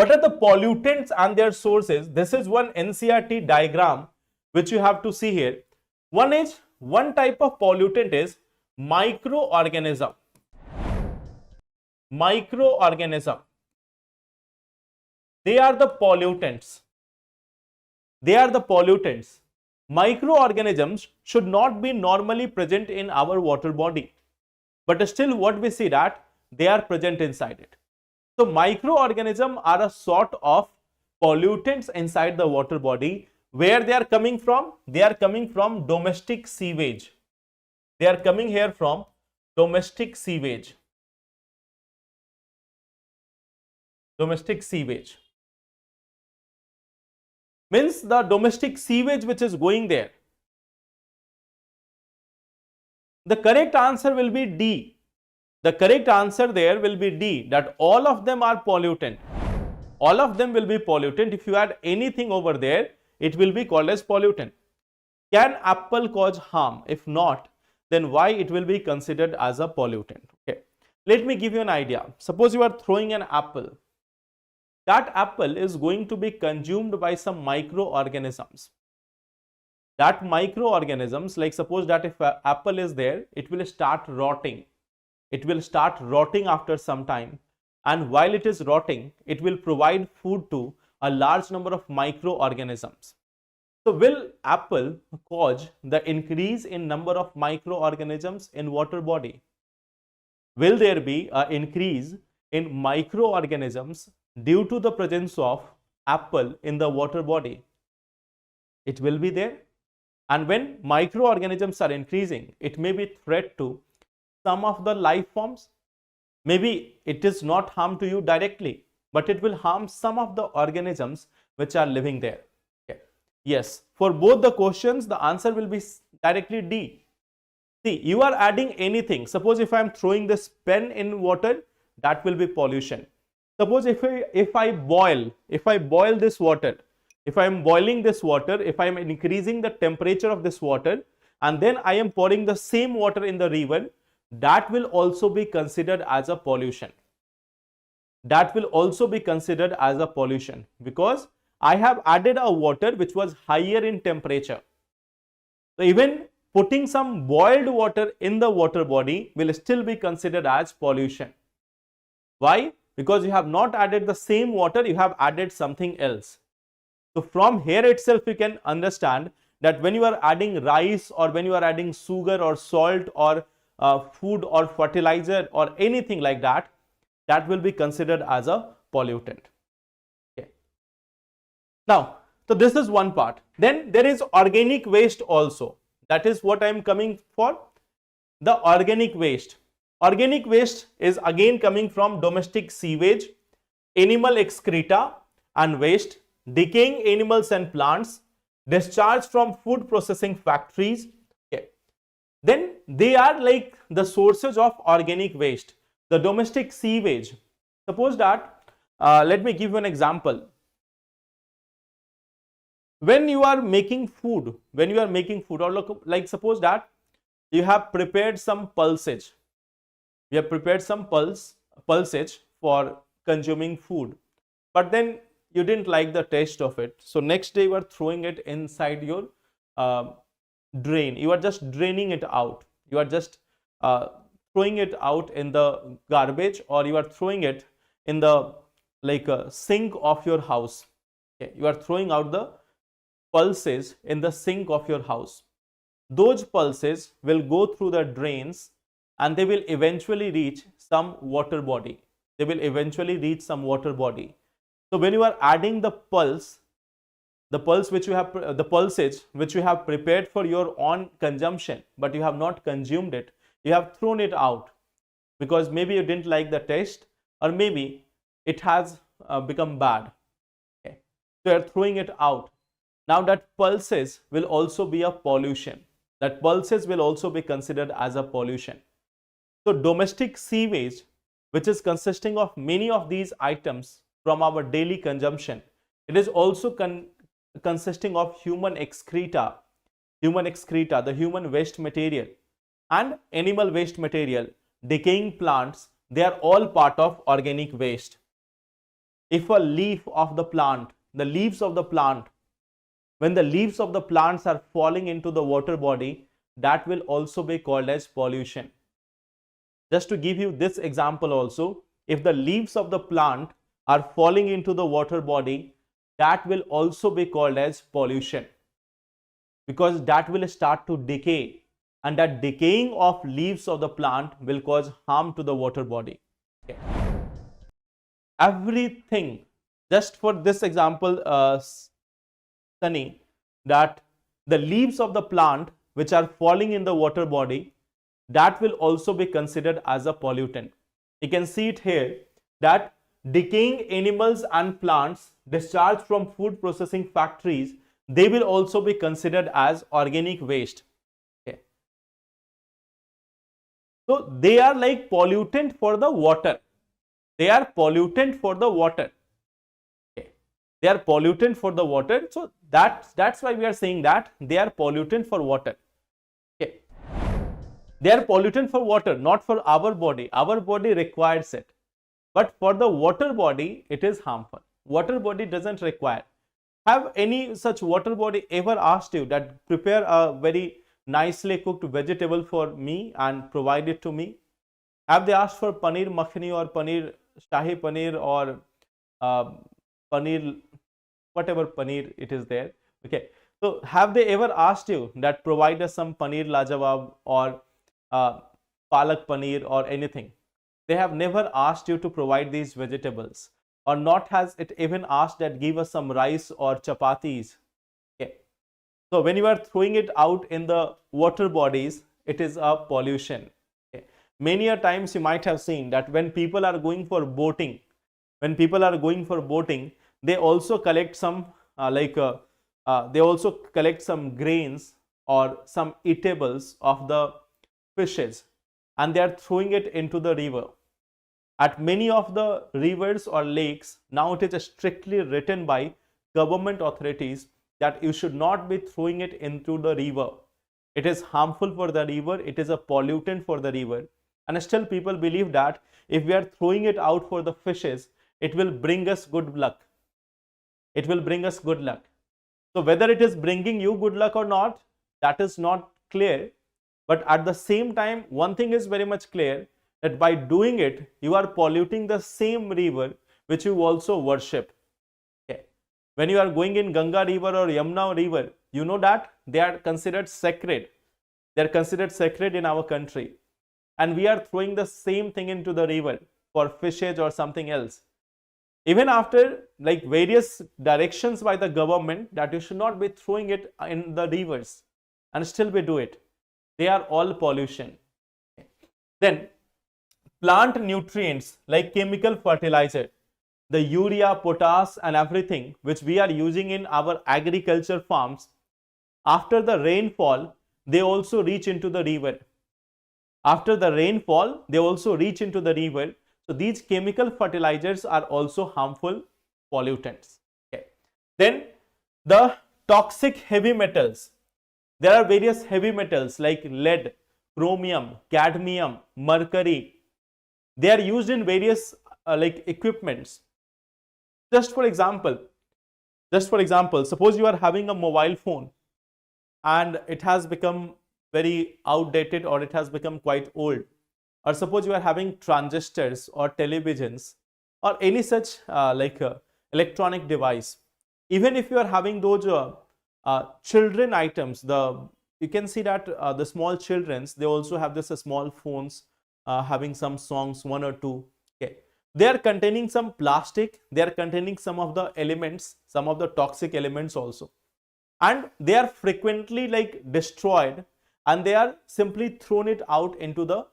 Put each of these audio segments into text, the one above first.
What are the pollutants and their sources? This is one NCERT diagram which you have to see here. One type of pollutant is microorganism. Microorganism. They are the pollutants. They are the pollutants. Microorganisms should not be normally present in our water body, but still what we see that they are present inside it. So microorganisms are a sort of pollutants inside the water body. Where they are coming from? They are coming from domestic sewage. They are coming here from domestic sewage. Domestic sewage. Means the domestic sewage which is going there. The correct answer will be D. The correct answer there will be D, that all of them are pollutant. All of them will be pollutant. If you add anything over there, it will be called as pollutant. Can apple cause harm? If not, then why it will be considered as a pollutant? Okay. Let me give you an idea. Suppose you are throwing an apple. That apple is going to be consumed by some microorganisms. That microorganisms, like suppose that if an apple is there, it will start rotting. It will start rotting after some time, and while it is rotting, it will provide food to a large number of microorganisms. So will apple cause the increase in number of microorganisms in water body? Will there be an increase in microorganisms due to the presence of apple in the water body? It will be there. And when microorganisms are increasing, it may be threat to some of the life forms. Maybe it is not harm to you directly, but it will harm some of the organisms which are living there. Okay. Yes, for both the questions, the answer will be directly D. See, you are adding anything. Suppose if I am throwing this pen in water, that will be pollution. Suppose if I boil this water, if I am boiling this water, if I am increasing the temperature of this water, and then I am pouring the same water in the river, that will also be considered as a pollution. That will also be considered as a pollution, because I have added a water which was higher in temperature. So even putting some boiled water in the water body will still be considered as pollution. Why? Because you have not added the same water, you have added something else. So from here itself you can understand that when you are adding rice, or when you are adding sugar or salt or food or fertilizer or anything like that, that will be considered as a pollutant. Okay. Now, so this is one part. Then there is organic waste also. That is what I am coming for. The organic waste. Organic waste is again coming from domestic sewage, animal excreta and waste, decaying animals and plants, discharge from food processing factories. Okay. Then they are like the sources of organic waste. The domestic sewage. Suppose that, let me give you an example. When you are making food, or look, like suppose that you have prepared some pulsage. You have prepared some pulsage for consuming food, but then you didn't like the taste of it. So next day you are throwing it inside your drain. You are just draining it out. You are just throwing it out in the garbage, or you are throwing it in the sink of your house. Okay. You are throwing out the pulses in the sink of your house. Those pulses will go through the drains and they will eventually reach some water body. They will eventually reach some water body. So when you are adding the pulses which you have prepared for your own consumption, but you have not consumed it, you have thrown it out because maybe you didn't like the taste, or maybe it has become bad. Okay. So you are throwing it out. Now that pulses will also be a pollution. That pulses will also be considered as a pollution. So domestic sewage, which is consisting of many of these items from our daily consumption, it is also consisting of human excreta, the human waste material, and animal waste material, decaying plants. They are all part of organic waste. if a leaf of the plant, the leaves of the plant, when the leaves of the plants are falling into the water body, that will also be called as pollution. Just to give you this example also, if the leaves of the plant are falling into the water body, that will also be called as pollution, because that will start to decay, and that decaying of leaves of the plant will cause harm to the water body. Okay. Everything, just for this example, Sunny, that the leaves of the plant which are falling in the water body, that will also be considered as a pollutant. You can see it here that decaying animals and plants discharged from food processing factories, they will also be considered as organic waste. Okay. So they are like pollutant for the water. They are pollutant for the water. Okay. They are pollutant for the water. So that's why we are saying that they are pollutant for water. Okay. They are pollutant for water, not for our body. Our body requires it. But for the water body, it is harmful. Water body doesn't require. Have any such water body ever asked you that prepare a very nicely cooked vegetable for me and provide it to me? Have they asked for paneer makhani or paneer shahi paneer or paneer, whatever paneer it is there? Okay. So have they ever asked you that provide us some paneer lajawab or palak paneer or anything? They have never asked you to provide these vegetables, or not has it even asked that give us some rice or chapatis. Okay. So when you are throwing it out in the water bodies, it is a pollution. Okay. Many a times you might have seen that when people are going for boating, they also collect some they also collect some grains or some eatables of the fishes, and they are throwing it into the river. At many of the rivers or lakes, now it is strictly written by government authorities that you should not be throwing it into the river. It is harmful for the river, it is a pollutant for the river. And still people believe that if we are throwing it out for the fishes, it will bring us good luck. It will bring us good luck. So whether it is bringing you good luck or not, that is not clear. But at the same time, one thing is very much clear, that by doing it, you are polluting the same river which you also worship. Okay. When you are going in Ganga river or Yamuna river, you know that they are considered sacred. They are considered sacred in our country. And we are throwing the same thing into the river for fishes or something else. Even after like various directions by the government that you should not be throwing it in the rivers, and still we do it. They are all pollution. Okay. Then plant nutrients like chemical fertilizer, the urea, potash and everything which we are using in our agriculture farms, after the rainfall, they also reach into the river. After the rainfall, they also reach into the river. So these chemical fertilizers are also harmful pollutants. Okay. Then the toxic heavy metals. There are various heavy metals like lead, chromium, cadmium, mercury. They are used in various like equipments. Just for example, suppose you are having a mobile phone and it has become very outdated or it has become quite old. Or suppose you are having transistors or televisions or any such electronic device. Even if you are having those children items, you can see that the small childrens, they also have this small phones having some songs, one or two. Okay. They are containing some plastic, they are containing some of the elements, some of the toxic elements also. And they are frequently like destroyed, and they are simply thrown it out into the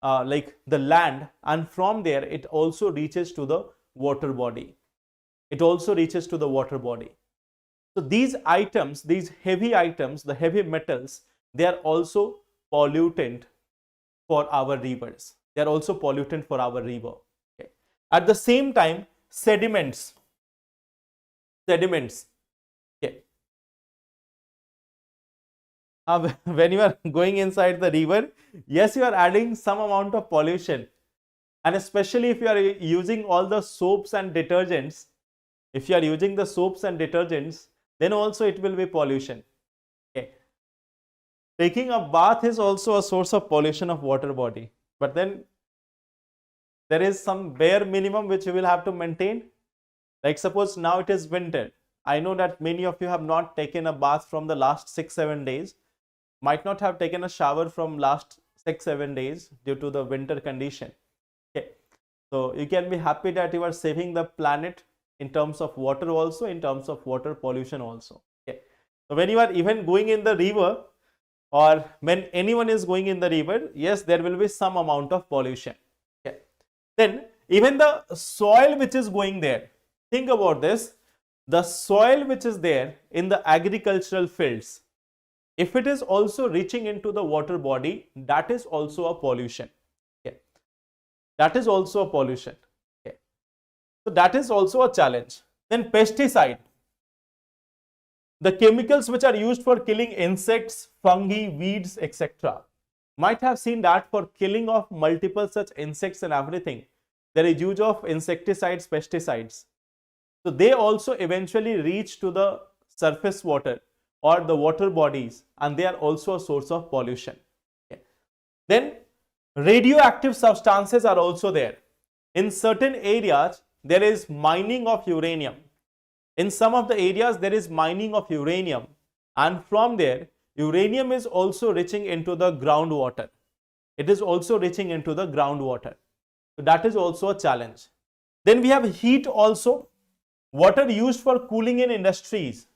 the land, and from there it also reaches to the water body. It also reaches to the water body. So these items, these heavy items, the heavy metals, they are also pollutant for our rivers. They are also pollutant for our river. Okay. At the same time, sediments. Okay. When you are going inside the river, yes, you are adding some amount of pollution. And especially if you are using all the soaps and detergents, if you are using the soaps and detergents, then also it will be pollution. Okay. Taking a bath is also a source of pollution of water body, but then there is some bare minimum which you will have to maintain. Like suppose now it is winter. I know that many of you have not taken a bath from the last 6-7 days, might not have taken a shower from last 6-7 days due to the winter condition. Okay. So you can be happy that you are saving the planet in terms of water also, in terms of water pollution also. Okay. So when you are even going in the river, or when anyone is going in the river, yes, there will be some amount of pollution. Okay. Then even the soil which is going there, think about this, the soil which is there in the agricultural fields, if it is also reaching into the water body, that is also a pollution. Okay. That is also a pollution. Okay. So that is also a challenge. Then pesticide. The chemicals which are used for killing insects, fungi, weeds, etc. Might have seen that for killing of multiple such insects and everything, there is use of insecticides, pesticides. So they also eventually reach to the surface water or the water bodies, and they are also a source of pollution. Okay. Then radioactive substances are also there. In certain areas, there is mining of uranium. In some of the areas, there is mining of uranium, and from there, uranium is also reaching into the groundwater. It is also reaching into the groundwater. So that is also a challenge. Then we have heat also. Water used for cooling in industries.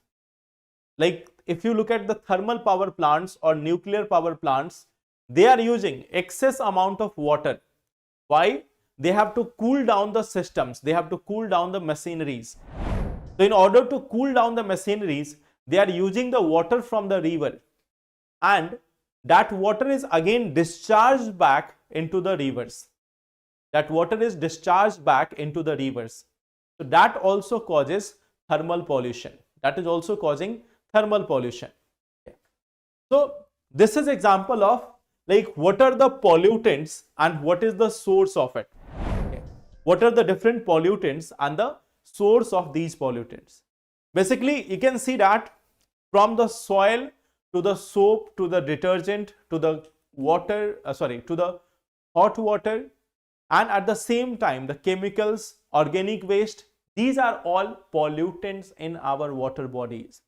Like if you look at the thermal power plants or nuclear power plants, they are using excess amount of water. Why? They have to cool down the systems. They have to cool down the machineries. So in order to cool down the machineries, they are using the water from the river, and that water is again discharged back into the rivers. That water is discharged back into the rivers. So that also causes thermal pollution. That is also causing thermal pollution. Okay. So this is example of like what are the pollutants and what is the source of it. Okay. What are the different pollutants and the source of these pollutants. Basically, you can see that from the soil to the soap to the detergent to the water, to the hot water, and at the same time the chemicals, organic waste, these are all pollutants in our water bodies.